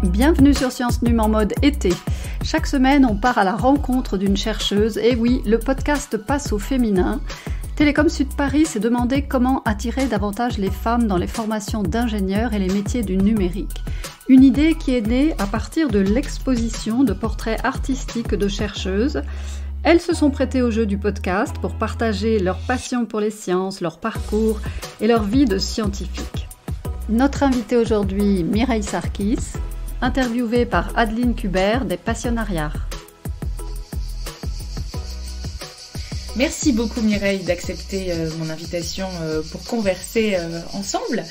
Bienvenue sur Sciences Num en mode été. Chaque semaine, on part à la rencontre d'une chercheuse. Et oui, le podcast passe au féminin. Télécom Sud Paris s'est demandé comment attirer davantage les femmes dans les formations d'ingénieurs et les métiers du numérique. Une idée qui est née à partir de l'exposition de portraits artistiques de chercheuses. Elles se sont prêtées au jeu du podcast pour partager leur passion pour les sciences, leur parcours et leur vie de scientifique. Notre invitée aujourd'hui, Mireille Sarkis, interviewée par Adeline Kubert des Passionnariats. Merci beaucoup Mireille d'accepter mon invitation pour converser ensemble.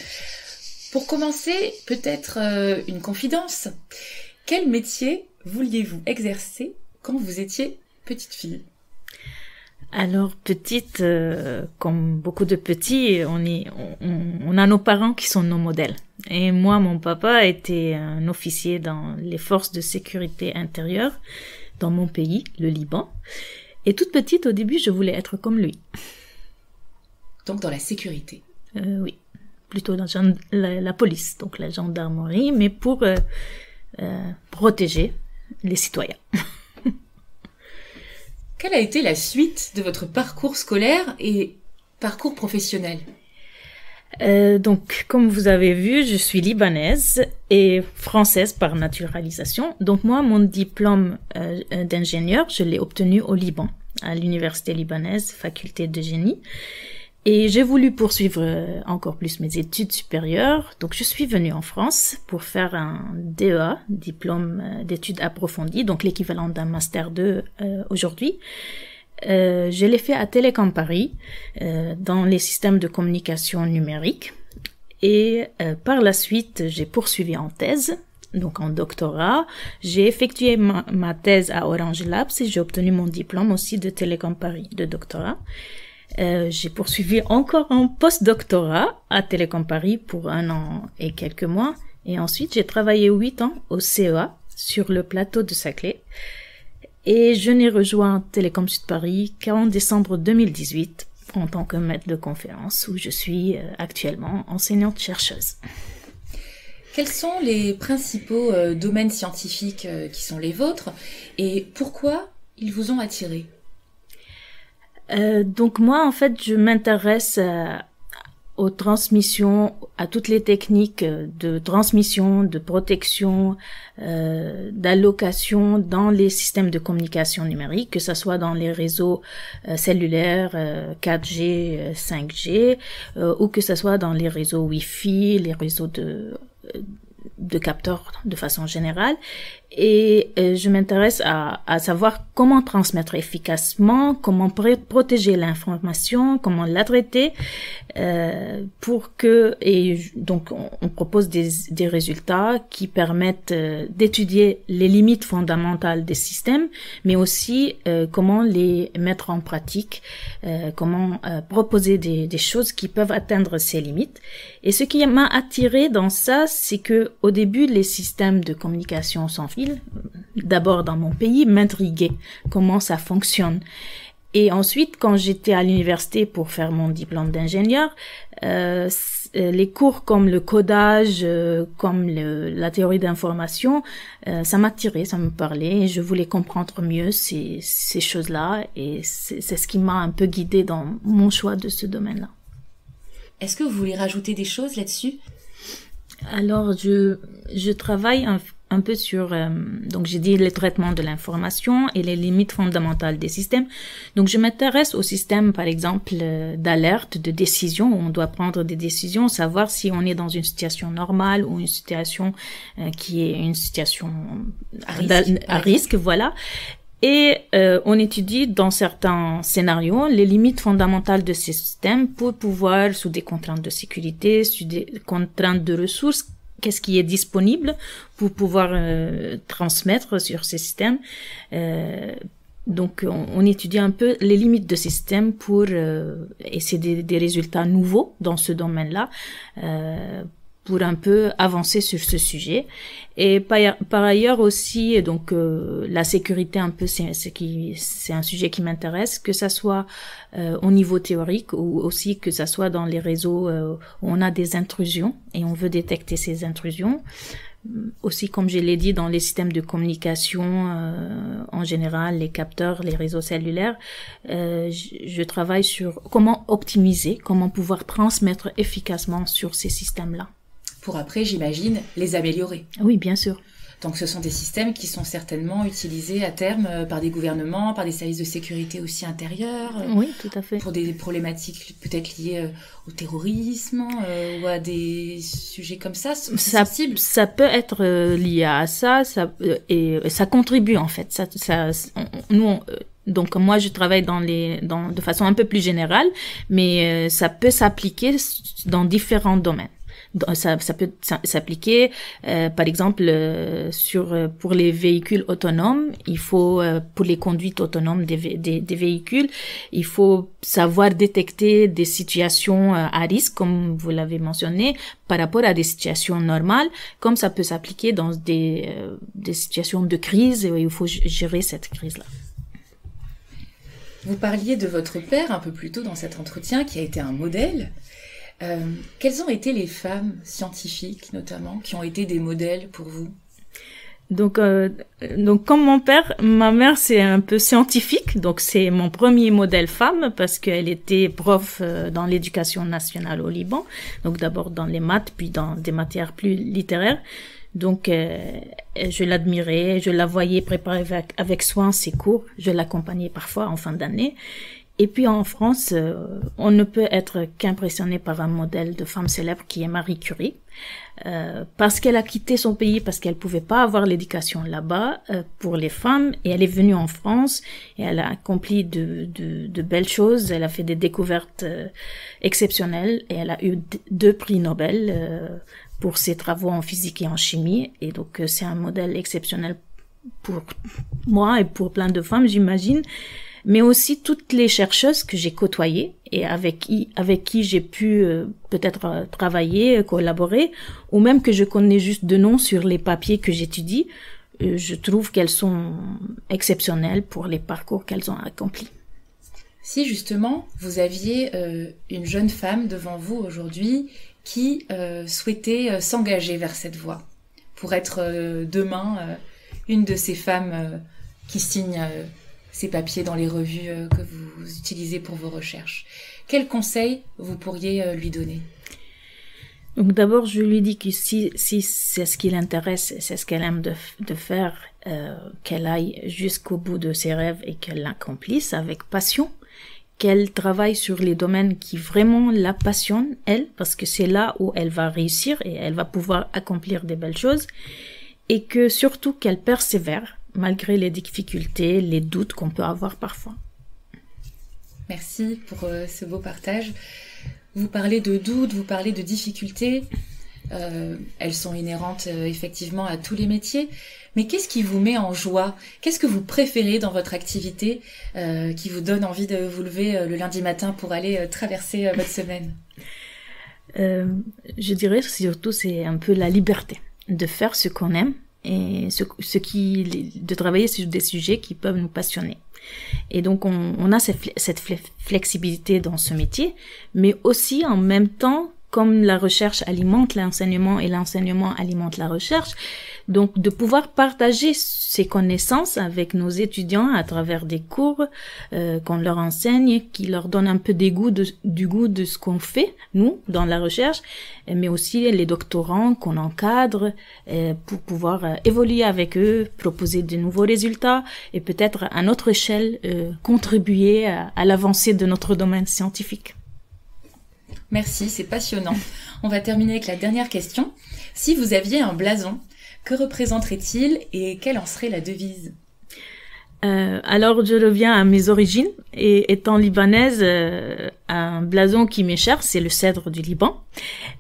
Pour commencer, peut-être une confidence. Quel métier vouliez-vous exercer quand vous étiez petite fille? Alors petite, comme beaucoup de petits, on a nos parents qui sont nos modèles. Et moi, mon papa était un officier dans les forces de sécurité intérieure dans mon pays, le Liban. Et toute petite, au début, je voulais être comme lui. Donc dans la sécurité? Oui, plutôt dans la police, donc la gendarmerie, mais pour protéger les citoyens. Quelle a été la suite de votre parcours scolaire et parcours professionnel? Donc, comme vous avez vu, je suis libanaise et française par naturalisation. Donc moi, mon diplôme d'ingénieur, je l'ai obtenu au Liban, à l'université libanaise, faculté de génie. Et j'ai voulu poursuivre encore plus mes études supérieures. Donc je suis venue en France pour faire un DEA, diplôme d'études approfondies, donc l'équivalent d'un Master 2 aujourd'hui. Je l'ai fait à Télécom Paris, dans les systèmes de communication numérique. Et par la suite, j'ai poursuivi en thèse, donc en doctorat. J'ai effectué ma thèse à Orange Labs et j'ai obtenu mon diplôme aussi de Télécom Paris de doctorat. J'ai poursuivi encore en post-doctorat à Télécom Paris pour 1 an et quelques mois. Et ensuite, j'ai travaillé 8 ans au CEA sur le plateau de Saclay. Et je n'ai rejoint Télécom Sud Paris qu'en décembre 2018 en tant que maître de conférence où je suis actuellement enseignante-chercheuse. Quels sont les principaux domaines scientifiques qui sont les vôtres et pourquoi ils vous ont attiré? Donc moi, en fait, je m'intéresse aux transmissions, à toutes les techniques de transmission, de protection, d'allocation dans les systèmes de communication numérique, que ce soit dans les réseaux cellulaires 4G, 5G, ou que ce soit dans les réseaux Wi-Fi, les réseaux de capteurs de façon générale. Et je m'intéresse à savoir comment transmettre efficacement, comment protéger l'information, comment la traiter, pour que, et donc on propose des résultats qui permettent d'étudier les limites fondamentales des systèmes, mais aussi comment les mettre en pratique, comment proposer des choses qui peuvent atteindre ces limites. Et ce qui m'a attiré dans ça, c'est que au début, les systèmes de communication sans fil, d'abord dans mon pays, m'intriguaient, comment ça fonctionne. Et ensuite, quand j'étais à l'université pour faire mon diplôme d'ingénieur, les cours comme le codage, comme la théorie d'information, ça m'attirait, ça me parlait, et je voulais comprendre mieux ces choses-là, et c'est ce qui m'a un peu guidée dans mon choix de ce domaine-là. Est-ce que vous voulez rajouter des choses là-dessus? Alors, je travaille un peu sur, donc j'ai dit le traitement de l'information et les limites fondamentales des systèmes. Donc je m'intéresse aux systèmes, par exemple, d'alerte, de décision, où on doit prendre des décisions, savoir si on est dans une situation normale ou une situation qui est une situation à risque, voilà. Et on étudie dans certains scénarios les limites fondamentales de ces systèmes pour pouvoir, sous des contraintes de sécurité, sous des contraintes de ressources, qu'est-ce qui est disponible pour pouvoir transmettre sur ces systèmes. Donc on étudie un peu les limites de ces systèmes pour essayer des résultats nouveaux dans ce domaine-là, pour un peu avancer sur ce sujet. Et par ailleurs aussi, donc la sécurité un peu, c'est un sujet qui m'intéresse, que ça soit au niveau théorique ou aussi que ça soit dans les réseaux où on a des intrusions et on veut détecter ces intrusions. Aussi, comme je l'ai dit, dans les systèmes de communication en général, les capteurs, les réseaux cellulaires, je travaille sur comment optimiser, comment pouvoir transmettre efficacement sur ces systèmes-là. Pour après, j'imagine, les améliorer. Oui, bien sûr. Donc ce sont des systèmes qui sont certainement utilisés à terme par des gouvernements, par des services de sécurité aussi intérieurs. Oui, tout à fait. Pour des problématiques peut-être liées au terrorisme ou à des sujets comme ça, sensibles. Ça peut être lié à ça, et ça contribue en fait. Donc moi je travaille de façon un peu plus générale, mais ça peut s'appliquer dans différents domaines. Ça peut s'appliquer, par exemple, pour les véhicules autonomes. Il faut, pour les conduites autonomes des véhicules, il faut savoir détecter des situations à risque, comme vous l'avez mentionné, par rapport à des situations normales, comme ça peut s'appliquer dans des situations de crise où il faut gérer cette crise-là. Vous parliez de votre père un peu plus tôt dans cet entretien, qui a été un modèle. Quelles ont été les femmes scientifiques, notamment, qui ont été des modèles pour vous? Donc comme mon père, ma mère c'est un peu scientifique, donc c'est mon premier modèle femme parce qu'elle était prof dans l'éducation nationale au Liban, donc d'abord dans les maths, puis dans des matières plus littéraires. Donc je l'admirais, je la voyais préparer avec soin ses cours, je l'accompagnais parfois en fin d'année. Et puis en France, on ne peut être qu'impressionné par un modèle de femme célèbre qui est Marie Curie, parce qu'elle a quitté son pays, parce qu'elle pouvait pas avoir l'éducation là-bas pour les femmes, et elle est venue en France et elle a accompli de belles choses. Elle a fait des découvertes exceptionnelles et elle a eu 2 prix Nobel pour ses travaux en physique et en chimie. Et donc c'est un modèle exceptionnel pour moi et pour plein de femmes, j'imagine. Mais aussi toutes les chercheuses que j'ai côtoyées et avec qui j'ai pu peut-être travailler, collaborer, ou même que je connais juste de nom sur les papiers que j'étudie, je trouve qu'elles sont exceptionnelles pour les parcours qu'elles ont accomplis. Si justement vous aviez une jeune femme devant vous aujourd'hui qui souhaitait s'engager vers cette voie, pour être demain une de ces femmes qui signent ces papiers dans les revues que vous utilisez pour vos recherches. Quels conseils vous pourriez lui donner? Donc d'abord, je lui dis que si c'est ce qui l'intéresse, c'est ce qu'elle aime de faire, qu'elle aille jusqu'au bout de ses rêves et qu'elle l'accomplisse avec passion, qu'elle travaille sur les domaines qui vraiment la passionnent, elle, parce que c'est là où elle va réussir et elle va pouvoir accomplir des belles choses, et que surtout qu'elle persévère, malgré les difficultés, les doutes qu'on peut avoir parfois. Merci pour ce beau partage. Vous parlez de doutes, vous parlez de difficultés. Elles sont inhérentes effectivement à tous les métiers. Mais qu'est-ce qui vous met en joie? Qu'est-ce que vous préférez dans votre activité qui vous donne envie de vous lever le lundi matin pour aller traverser votre semaine? Je dirais surtout c'est un peu la liberté de faire ce qu'on aime et de travailler sur des sujets qui peuvent nous passionner. Et donc on a cette flexibilité dans ce métier, mais aussi en même temps, comme la recherche alimente l'enseignement et l'enseignement alimente la recherche, donc de pouvoir partager ces connaissances avec nos étudiants à travers des cours qu'on leur enseigne, qui leur donnent un peu du goût de ce qu'on fait, nous, dans la recherche, mais aussi les doctorants qu'on encadre pour pouvoir évoluer avec eux, proposer de nouveaux résultats et peut-être à notre échelle contribuer à l'avancée de notre domaine scientifique. Merci, c'est passionnant. On va terminer avec la dernière question. Si vous aviez un blason, que représenterait-il et quelle en serait la devise? Alors je reviens à mes origines et étant libanaise, un blason qui m'est cher, c'est le cèdre du Liban.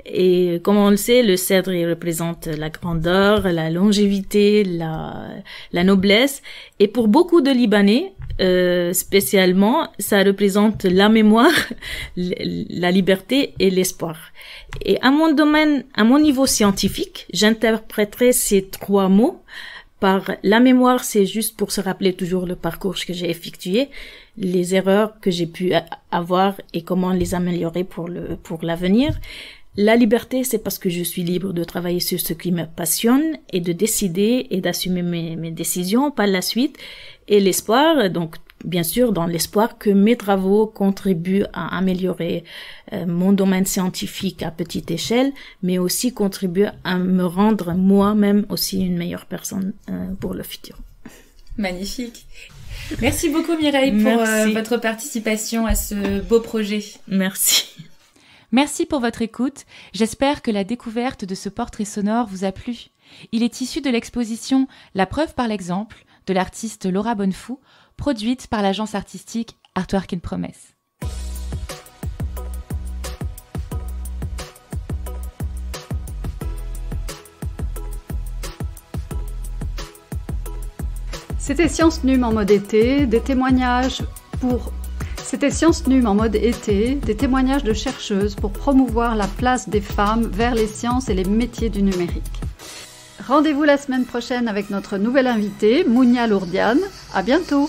Et comme on le sait, le cèdre il représente la grandeur, la longévité, la noblesse. Et pour beaucoup de Libanais, spécialement, ça représente la mémoire, la liberté et l'espoir. Et à mon domaine, à mon niveau scientifique, j'interpréterai ces 3 mots par la mémoire, c'est juste pour se rappeler toujours le parcours que j'ai effectué, les erreurs que j'ai pu avoir et comment les améliorer pour l'avenir. La liberté, c'est parce que je suis libre de travailler sur ce qui me passionne et de décider et d'assumer mes décisions par la suite. Et l'espoir, donc bien sûr dans l'espoir que mes travaux contribuent à améliorer mon domaine scientifique à petite échelle, mais aussi contribuent à me rendre moi-même aussi une meilleure personne pour le futur. Magnifique. Merci beaucoup Mireille pour votre participation à ce beau projet. Merci. Merci pour votre écoute. J'espère que la découverte de ce portrait sonore vous a plu. Il est issu de l'exposition La preuve par l'exemple de l'artiste Laura Bonnefou, produite par l'agence artistique Artwork in Promise. C'était Science Num en mode été, des témoignages des témoignages de chercheuses pour promouvoir la place des femmes vers les sciences et les métiers du numérique. Rendez-vous la semaine prochaine avec notre nouvelle invitée, Mounia Lourdiane. À bientôt!